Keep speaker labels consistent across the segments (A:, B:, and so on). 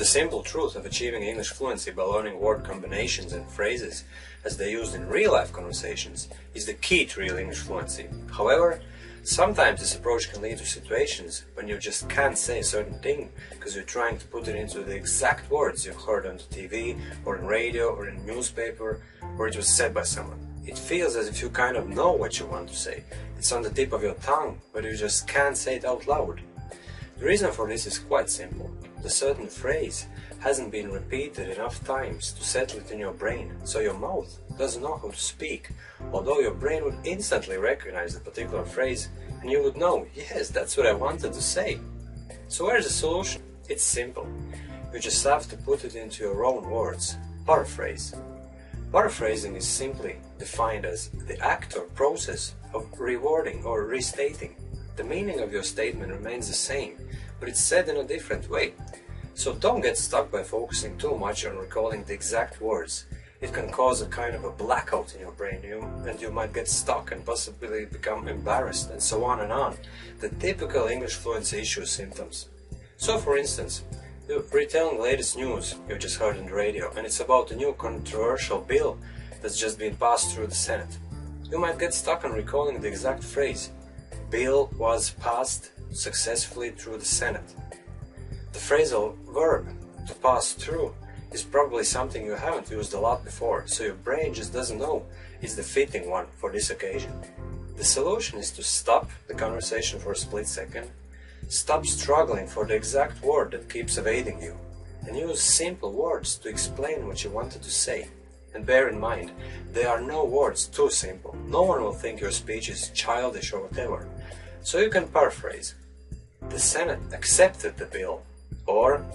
A: The simple truth of achieving English fluency by learning word combinations and phrases as they used in real-life conversations is the key to real English fluency. However, sometimes this approach can lead to situations when you just can't say a certain thing because you're trying to put it into the exact words you've heard on the TV or in radio or in a newspaper or it was said by someone. It feels as if you kind of know what you want to say. It's on the tip of your tongue, but you just can't say it out loud. The reason for this is quite simple. The certain phrase hasn't been repeated enough times to settle it in your brain, so your mouth doesn't know how to speak, although your brain would instantly recognize the particular phrase and you would know, yes, that's what I wanted to say. So where's the solution? It's simple. You just have to put it into your own words. Paraphrase. Paraphrasing is simply defined as the act or process of rewording or restating. The meaning of your statement remains the same, but it's said in a different way. So don't get stuck by focusing too much on recalling the exact words. It can cause a kind of a blackout in your brain, and you might get stuck and possibly become embarrassed and so on and on. The typical English fluency issue symptoms. So for instance, you're retelling the latest news you just heard on the radio, and it's about a new controversial bill that's just been passed through the Senate. You might get stuck on recalling the exact phrase. Bill was passed successfully through the Senate. The phrasal verb, to pass through, is probably something you haven't used a lot before, so your brain just doesn't know it's the fitting one for this occasion. The solution is to stop the conversation for a split second, stop struggling for the exact word that keeps evading you, and use simple words to explain what you wanted to say. And bear in mind, there are no words too simple. No one will think your speech is childish or whatever. So you can paraphrase. The Senate accepted the bill, or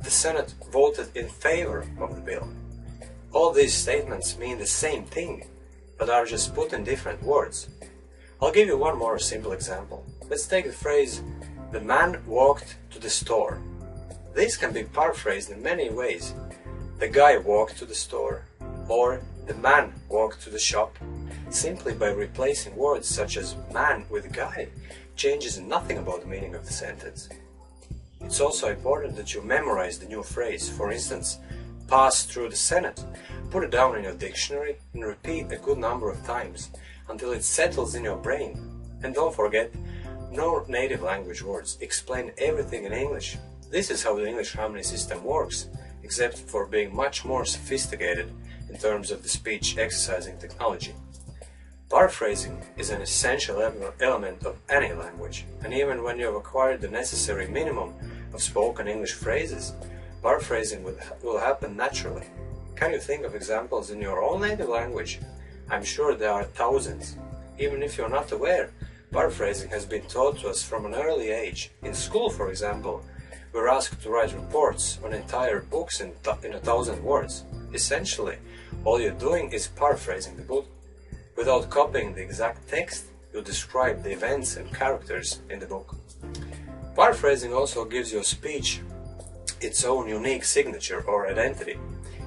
A: the Senate voted in favor of the bill. All these statements mean the same thing, but are just put in different words. I'll give you one more simple example. Let's take the phrase, the man walked to the store. This can be paraphrased in many ways. The guy walked to the store, or the man walked to the shop. Simply by replacing words such as man with guy changes nothing about the meaning of the sentence. It's also important that you memorize the new phrase. For instance, pass through the Senate. Put it down in your dictionary and repeat a good number of times until it settles in your brain. And don't forget, no native language words explain everything in English. This is how the English harmony system works, except for being much more sophisticated in terms of the speech exercising technology. Paraphrasing is an essential element of any language, and even when you have acquired the necessary minimum of spoken English phrases, paraphrasing will happen naturally. Can you think of examples in your own native language? I'm sure there are thousands. Even if you're not aware, paraphrasing has been taught to us from an early age. In school, for example, we're asked to write reports on entire books in 1,000 words. Essentially, all you're doing is paraphrasing the book. Without copying the exact text, you describe the events and characters in the book. Paraphrasing also gives your speech its own unique signature or identity.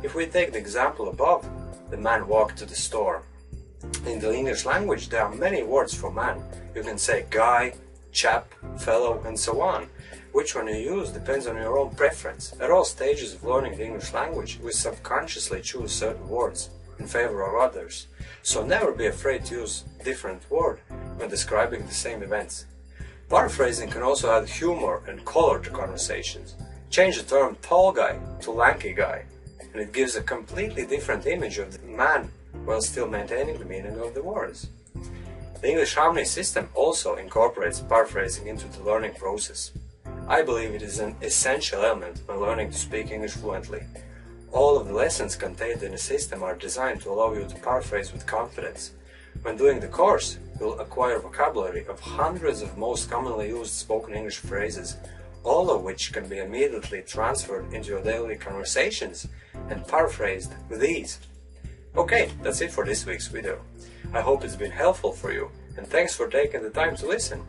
A: If we take the example above, the man walked to the store. In the English language, there are many words for man. You can say guy, chap, fellow, and so on. Which one you use depends on your own preference. At all stages of learning the English language, we subconsciously choose certain words in favor of others. So never be afraid to use different words when describing the same events. Paraphrasing can also add humor and color to conversations. Change the term tall guy to lanky guy, and it gives a completely different image of the man while still maintaining the meaning of the words. The English harmony system also incorporates paraphrasing into the learning process. I believe it is an essential element when learning to speak English fluently. All of the lessons contained in the system are designed to allow you to paraphrase with confidence. When doing the course, you'll acquire vocabulary of hundreds of most commonly used spoken English phrases, all of which can be immediately transferred into your daily conversations and paraphrased with ease. Okay, that's it for this week's video. I hope it's been helpful for you, and thanks for taking the time to listen.